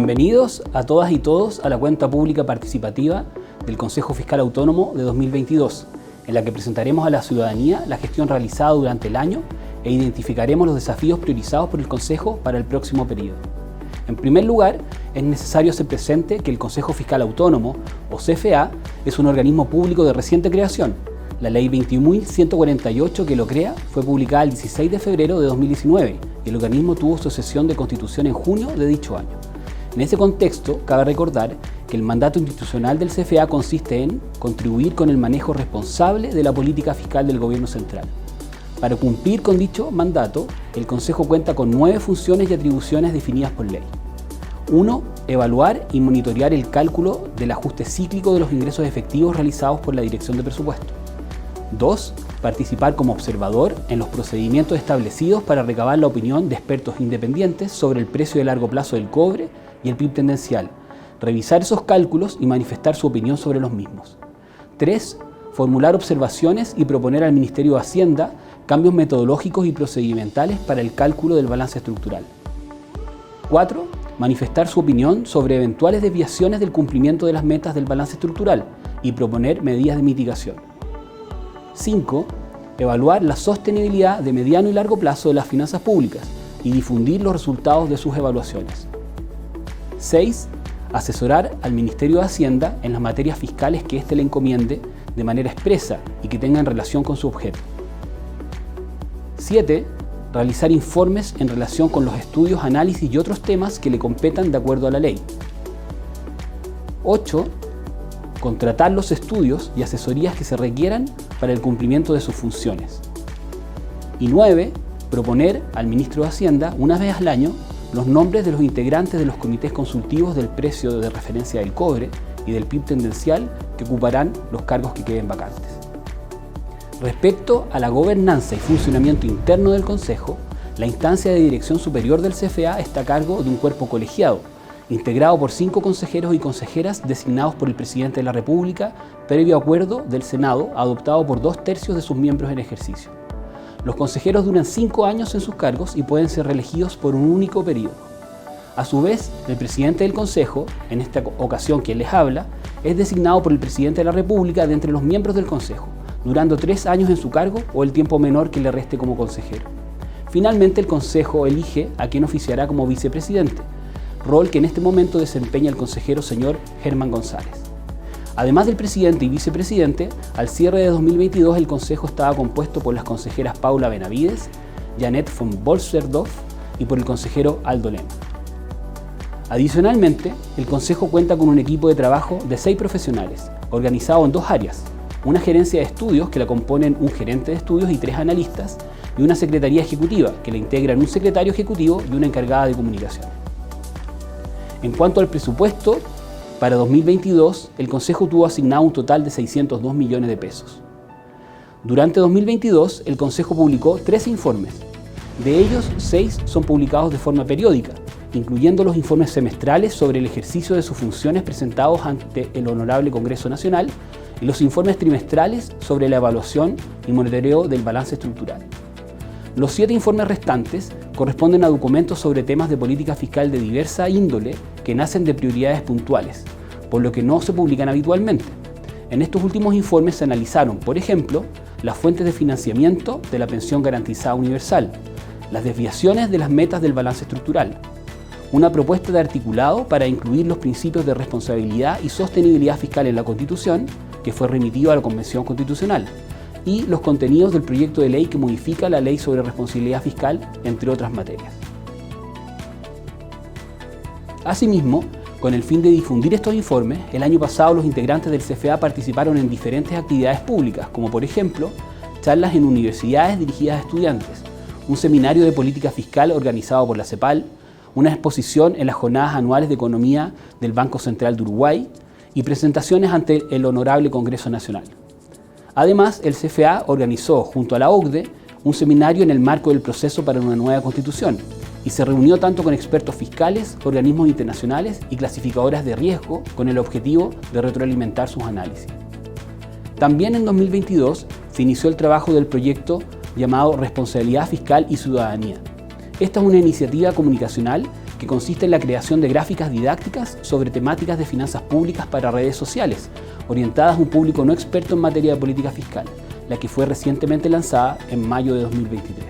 Bienvenidos a todas y todos a la cuenta pública participativa del Consejo Fiscal Autónomo de 2022, en la que presentaremos a la ciudadanía la gestión realizada durante el año e identificaremos los desafíos priorizados por el Consejo para el próximo periodo. En primer lugar, es necesario hacer presente que el Consejo Fiscal Autónomo, o CFA, es un organismo público de reciente creación. La Ley 21.148 que lo crea fue publicada el 16 de febrero de 2019 y el organismo tuvo su sesión de constitución en junio de dicho año. En ese contexto, cabe recordar que el mandato institucional del CFA consiste en contribuir con el manejo responsable de la política fiscal del Gobierno central. Para cumplir con dicho mandato, el Consejo cuenta con 9 funciones y atribuciones definidas por ley. 1. Evaluar y monitorear el cálculo del ajuste cíclico de los ingresos efectivos realizados por la Dirección de Presupuesto. 2. Participar como observador en los procedimientos establecidos para recabar la opinión de expertos independientes sobre el precio de largo plazo del cobre y el PIB tendencial, revisar esos cálculos y manifestar su opinión sobre los mismos. 3. Formular observaciones y proponer al Ministerio de Hacienda cambios metodológicos y procedimentales para el cálculo del balance estructural. 4. Manifestar su opinión sobre eventuales desviaciones del cumplimiento de las metas del balance estructural y proponer medidas de mitigación. 5. Evaluar la sostenibilidad de mediano y largo plazo de las finanzas públicas y difundir los resultados de sus evaluaciones. 6. Asesorar al Ministerio de Hacienda en las materias fiscales que éste le encomiende de manera expresa y que tengan relación con su objeto. 7. Realizar informes en relación con los estudios, análisis y otros temas que le competan de acuerdo a la ley. 8. Contratar los estudios y asesorías que se requieran para el cumplimiento de sus funciones. Y 9. Proponer al Ministro de Hacienda, una vez al año, los nombres de los integrantes de los comités consultivos del precio de referencia del cobre y del PIB tendencial que ocuparán los cargos que queden vacantes. Respecto a la gobernanza y funcionamiento interno del Consejo, la instancia de dirección superior del CFA está a cargo de un cuerpo colegiado, integrado por 5 consejeros y consejeras designados por el Presidente de la República, previo acuerdo del Senado, adoptado por 2/3 de sus miembros en ejercicio. Los consejeros duran 5 años en sus cargos y pueden ser reelegidos por un único periodo. A su vez, el Presidente del Consejo, en esta ocasión quien les habla, es designado por el Presidente de la República de entre los miembros del Consejo, durando 3 años en su cargo o el tiempo menor que le reste como consejero. Finalmente, el Consejo elige a quien oficiará como vicepresidente, rol que en este momento desempeña el consejero señor Germán González. Además del presidente y vicepresidente, al cierre de 2022 el Consejo estaba compuesto por las consejeras Paula Benavides, Janet von Bolserdorf y por el consejero Aldo Lema. Adicionalmente, el Consejo cuenta con un equipo de trabajo de 6 profesionales, organizado en 2 áreas, una gerencia de estudios que la componen un gerente de estudios y 3 analistas, y una secretaría ejecutiva que la integran un secretario ejecutivo y una encargada de comunicación. En cuanto al presupuesto, para 2022 el Consejo tuvo asignado un total de 602 millones de pesos. Durante 2022 el Consejo publicó 13 informes, de ellos 6 son publicados de forma periódica, incluyendo los informes semestrales sobre el ejercicio de sus funciones presentados ante el Honorable Congreso Nacional y los informes trimestrales sobre la evaluación y monitoreo del balance estructural. Los 7 informes restantes corresponden a documentos sobre temas de política fiscal de diversa índole que nacen de prioridades puntuales, por lo que no se publican habitualmente. En estos últimos informes se analizaron, por ejemplo, las fuentes de financiamiento de la pensión garantizada universal, las desviaciones de las metas del balance estructural, una propuesta de articulado para incluir los principios de responsabilidad y sostenibilidad fiscal en la Constitución, que fue remitido a la Convención Constitucional, y los contenidos del proyecto de ley que modifica la Ley sobre Responsabilidad Fiscal, entre otras materias. Asimismo, con el fin de difundir estos informes, el año pasado los integrantes del CFA participaron en diferentes actividades públicas, como por ejemplo, charlas en universidades dirigidas a estudiantes, un seminario de política fiscal organizado por la CEPAL, una exposición en las jornadas anuales de economía del Banco Central de Uruguay y presentaciones ante el Honorable Congreso Nacional. Además, el CFA organizó, junto a la OCDE, un seminario en el marco del proceso para una nueva constitución y se reunió tanto con expertos fiscales, organismos internacionales y clasificadoras de riesgo con el objetivo de retroalimentar sus análisis. También en 2022 se inició el trabajo del proyecto llamado Responsabilidad Fiscal y Ciudadanía. Esta es una iniciativa comunicacional que consiste en la creación de gráficas didácticas sobre temáticas de finanzas públicas para redes sociales, orientadas a un público no experto en materia de política fiscal, la que fue recientemente lanzada en mayo de 2023.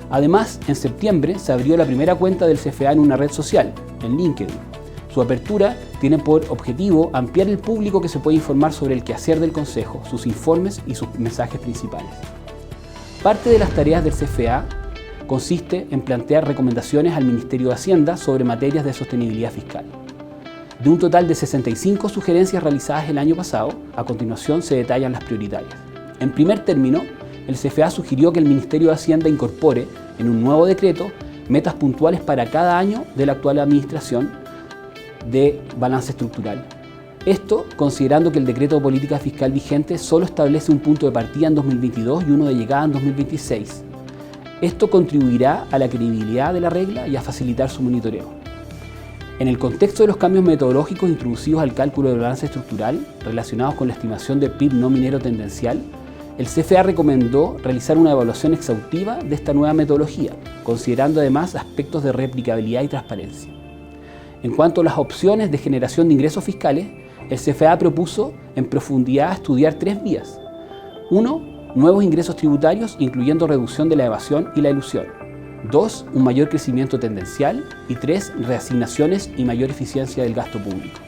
Además, en septiembre se abrió la primera cuenta del CFA en una red social, en LinkedIn. Su apertura tiene por objetivo ampliar el público que se puede informar sobre el quehacer del Consejo, sus informes y sus mensajes principales. Parte de las tareas del CFA consiste en plantear recomendaciones al Ministerio de Hacienda sobre materias de sostenibilidad fiscal. De un total de 65 sugerencias realizadas el año pasado, a continuación se detallan las prioritarias. En primer término, el CFA sugirió que el Ministerio de Hacienda incorpore en un nuevo decreto metas puntuales para cada año de la actual administración de balance estructural. Esto considerando que el decreto de política fiscal vigente solo establece un punto de partida en 2022 y uno de llegada en 2026. Esto contribuirá a la credibilidad de la regla y a facilitar su monitoreo. En el contexto de los cambios metodológicos introducidos al cálculo del balance estructural relacionados con la estimación del PIB no minero tendencial, el CFA recomendó realizar una evaluación exhaustiva de esta nueva metodología, considerando además aspectos de replicabilidad y transparencia. En cuanto a las opciones de generación de ingresos fiscales, el CFA propuso en profundidad estudiar 3 vías. 1. Nuevos ingresos tributarios, incluyendo reducción de la evasión y la elusión. 2. Un mayor crecimiento tendencial. Y 3. Reasignaciones y mayor eficiencia del gasto público.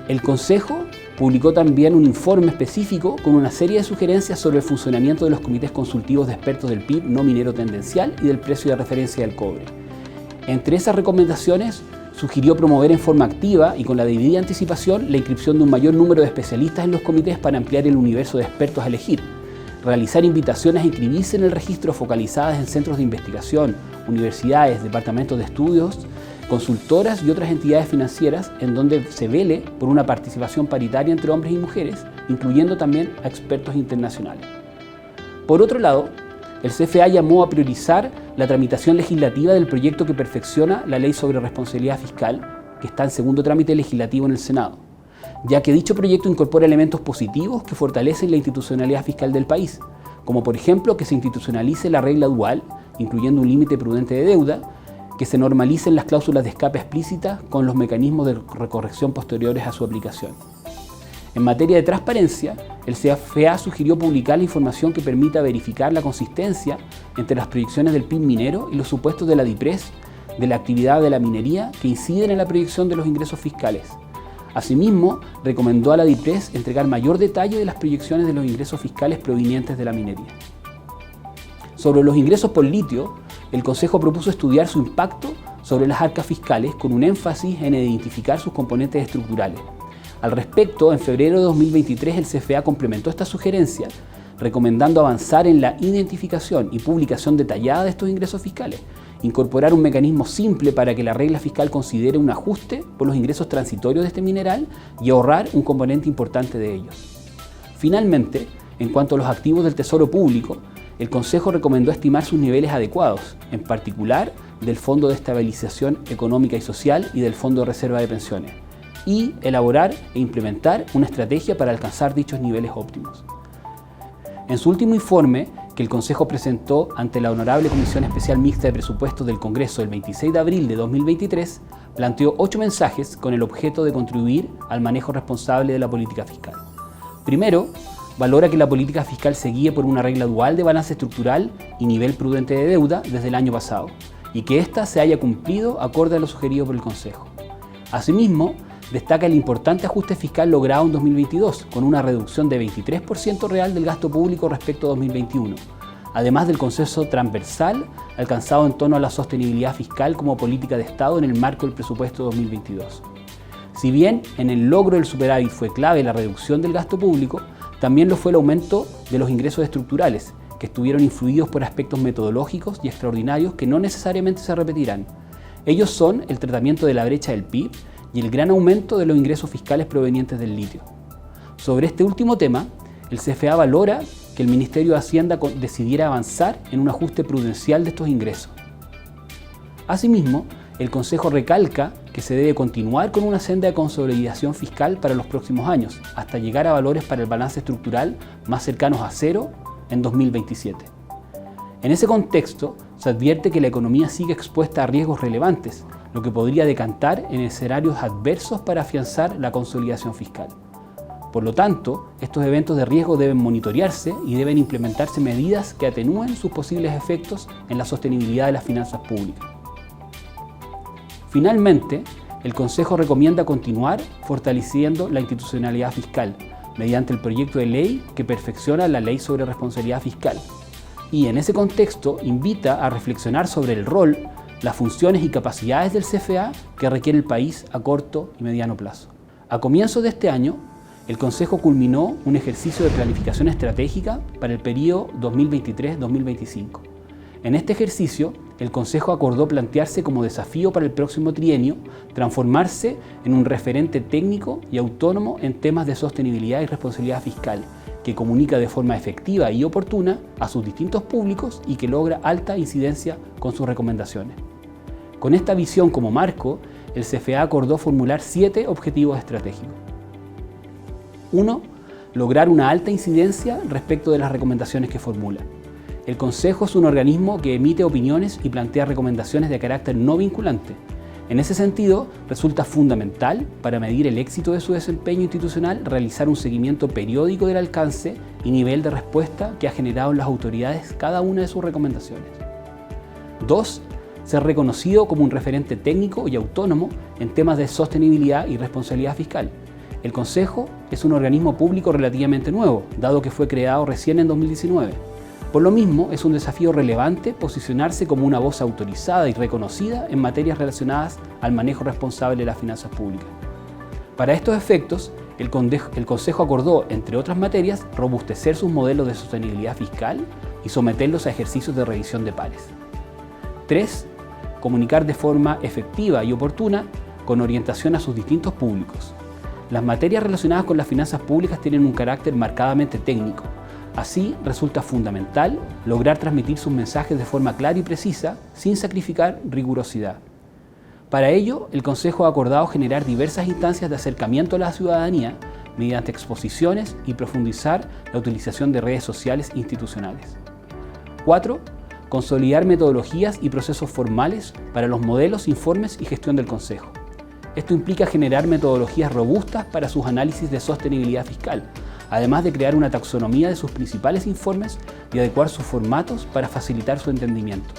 El Consejo publicó también un informe específico con una serie de sugerencias sobre el funcionamiento de los comités consultivos de expertos del PIB no minero tendencial y del precio de referencia del cobre. Entre esas recomendaciones, sugirió promover en forma activa y con la debida anticipación la inscripción de un mayor número de especialistas en los comités para ampliar el universo de expertos a elegir, realizar invitaciones a inscribirse en el registro focalizadas en centros de investigación, universidades, departamentos de estudios, consultoras y otras entidades financieras en donde se vele por una participación paritaria entre hombres y mujeres, incluyendo también a expertos internacionales. Por otro lado, el CFA llamó a priorizar la tramitación legislativa del proyecto que perfecciona la Ley sobre Responsabilidad Fiscal, que está en segundo trámite legislativo en el Senado, ya que dicho proyecto incorpora elementos positivos que fortalecen la institucionalidad fiscal del país, como por ejemplo que se institucionalice la regla dual, incluyendo un límite prudente de deuda, que se normalicen las cláusulas de escape explícitas con los mecanismos de recorrección posteriores a su aplicación. En materia de transparencia, el CFA sugirió publicar la información que permita verificar la consistencia entre las proyecciones del PIB minero y los supuestos de la DIPRES de la actividad de la minería que inciden en la proyección de los ingresos fiscales. Asimismo, recomendó a la DIPRES entregar mayor detalle de las proyecciones de los ingresos fiscales provenientes de la minería. Sobre los ingresos por litio, el Consejo propuso estudiar su impacto sobre las arcas fiscales con un énfasis en identificar sus componentes estructurales. Al respecto, en febrero de 2023 el CFA complementó esta sugerencia, recomendando avanzar en la identificación y publicación detallada de estos ingresos fiscales, incorporar un mecanismo simple para que la regla fiscal considere un ajuste por los ingresos transitorios de este mineral y ahorrar un componente importante de ellos. Finalmente, en cuanto a los activos del Tesoro Público, el Consejo recomendó estimar sus niveles adecuados, en particular del Fondo de Estabilización Económica y Social y del Fondo de Reserva de Pensiones, y elaborar e implementar una estrategia para alcanzar dichos niveles óptimos. En su último informe, que el Consejo presentó ante la Honorable Comisión Especial Mixta de Presupuestos del Congreso el 26 de abril de 2023, planteó 8 mensajes con el objeto de contribuir al manejo responsable de la política fiscal. Primero, valora que la política fiscal se guíe por una regla dual de balance estructural y nivel prudente de deuda desde el año pasado, y que ésta se haya cumplido acorde a lo sugerido por el Consejo. Asimismo, destaca el importante ajuste fiscal logrado en 2022, con una reducción de 23% real del gasto público respecto a 2021, además del consenso transversal alcanzado en torno a la sostenibilidad fiscal como política de Estado en el marco del presupuesto 2022. Si bien en el logro del superávit fue clave la reducción del gasto público, también lo fue el aumento de los ingresos estructurales, que estuvieron influidos por aspectos metodológicos y extraordinarios que no necesariamente se repetirán. Ellos son el tratamiento de la brecha del PIB y el gran aumento de los ingresos fiscales provenientes del litio. Sobre este último tema, el CFA valora que el Ministerio de Hacienda decidiera avanzar en un ajuste prudencial de estos ingresos. Asimismo, el Consejo recalca que se debe continuar con una senda de consolidación fiscal para los próximos años, hasta llegar a valores para el balance estructural más cercanos a cero en 2027. En ese contexto, se advierte que la economía sigue expuesta a riesgos relevantes, lo que podría decantar en escenarios adversos para afianzar la consolidación fiscal. Por lo tanto, estos eventos de riesgo deben monitorearse y deben implementarse medidas que atenúen sus posibles efectos en la sostenibilidad de las finanzas públicas. Finalmente, el Consejo recomienda continuar fortaleciendo la institucionalidad fiscal mediante el proyecto de ley que perfecciona la Ley sobre Responsabilidad Fiscal y en ese contexto invita a reflexionar sobre el rol, las funciones y capacidades del CFA que requiere el país a corto y mediano plazo. A comienzos de este año, el Consejo culminó un ejercicio de planificación estratégica para el periodo 2023-2025. En este ejercicio, el Consejo acordó plantearse como desafío para el próximo trienio transformarse en un referente técnico y autónomo en temas de sostenibilidad y responsabilidad fiscal, que comunica de forma efectiva y oportuna a sus distintos públicos y que logra alta incidencia con sus recomendaciones. Con esta visión como marco, el CFA acordó formular 7 objetivos estratégicos. 1. Lograr una alta incidencia respecto de las recomendaciones que formula. El Consejo es un organismo que emite opiniones y plantea recomendaciones de carácter no vinculante. En ese sentido, resulta fundamental para medir el éxito de su desempeño institucional realizar un seguimiento periódico del alcance y nivel de respuesta que ha generado en las autoridades cada una de sus recomendaciones. 2. Ser reconocido como un referente técnico y autónomo en temas de sostenibilidad y responsabilidad fiscal. El Consejo es un organismo público relativamente nuevo, dado que fue creado recién en 2019. Por lo mismo, es un desafío relevante posicionarse como una voz autorizada y reconocida en materias relacionadas al manejo responsable de las finanzas públicas. Para estos efectos, el Consejo acordó, entre otras materias, robustecer sus modelos de sostenibilidad fiscal y someterlos a ejercicios de revisión de pares. 3. Comunicar de forma efectiva y oportuna con orientación a sus distintos públicos. Las materias relacionadas con las finanzas públicas tienen un carácter marcadamente técnico. Así, resulta fundamental lograr transmitir sus mensajes de forma clara y precisa, sin sacrificar rigurosidad. Para ello, el Consejo ha acordado generar diversas instancias de acercamiento a la ciudadanía mediante exposiciones y profundizar la utilización de redes sociales institucionales. 4. Consolidar metodologías y procesos formales para los modelos, informes y gestión del Consejo. Esto implica generar metodologías robustas para sus análisis de sostenibilidad fiscal, además de crear una taxonomía de sus principales informes y adecuar sus formatos para facilitar su entendimiento.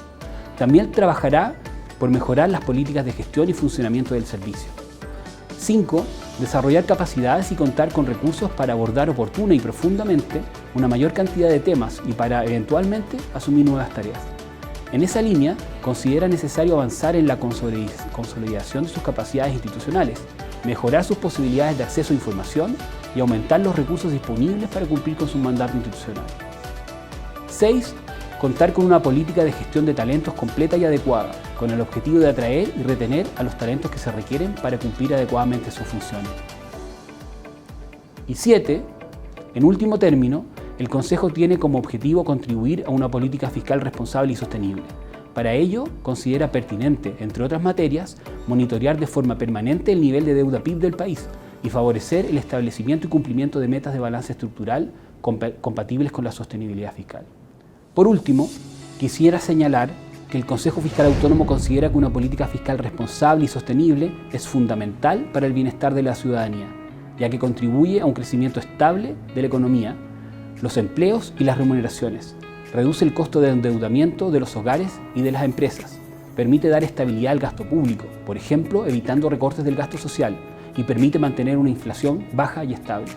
También trabajará por mejorar las políticas de gestión y funcionamiento del servicio. 5. Desarrollar capacidades y contar con recursos para abordar oportuna y profundamente una mayor cantidad de temas y para eventualmente asumir nuevas tareas. En esa línea, considera necesario avanzar en la consolidación de sus capacidades institucionales, mejorar sus posibilidades de acceso a información y aumentar los recursos disponibles para cumplir con su mandato institucional. 6. Contar con una política de gestión de talentos completa y adecuada, con el objetivo de atraer y retener a los talentos que se requieren para cumplir adecuadamente sus funciones. Y 7. En último término, el Consejo tiene como objetivo contribuir a una política fiscal responsable y sostenible. Para ello, considera pertinente, entre otras materias, monitorear de forma permanente el nivel de deuda PIB del país y favorecer el establecimiento y cumplimiento de metas de balance estructural compatibles con la sostenibilidad fiscal. Por último, quisiera señalar que el Consejo Fiscal Autónomo considera que una política fiscal responsable y sostenible es fundamental para el bienestar de la ciudadanía, ya que contribuye a un crecimiento estable de la economía, los empleos y las remuneraciones, reduce el costo de endeudamiento de los hogares y de las empresas, permite dar estabilidad al gasto público, por ejemplo, evitando recortes del gasto social, y permite mantener una inflación baja y estable.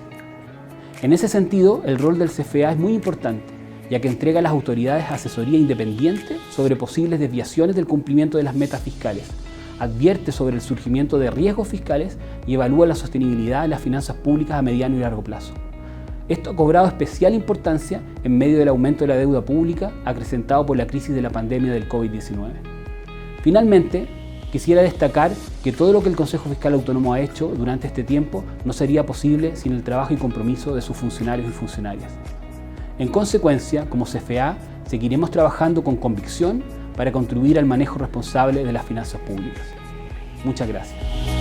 En ese sentido, el rol del CFA es muy importante, ya que entrega a las autoridades asesoría independiente sobre posibles desviaciones del cumplimiento de las metas fiscales, advierte sobre el surgimiento de riesgos fiscales y evalúa la sostenibilidad de las finanzas públicas a mediano y largo plazo. Esto ha cobrado especial importancia en medio del aumento de la deuda pública acrecentado por la crisis de la pandemia del COVID-19. Finalmente, quisiera destacar que todo lo que el Consejo Fiscal Autónomo ha hecho durante este tiempo no sería posible sin el trabajo y compromiso de sus funcionarios y funcionarias. En consecuencia, como CFA, seguiremos trabajando con convicción para contribuir al manejo responsable de las finanzas públicas. Muchas gracias.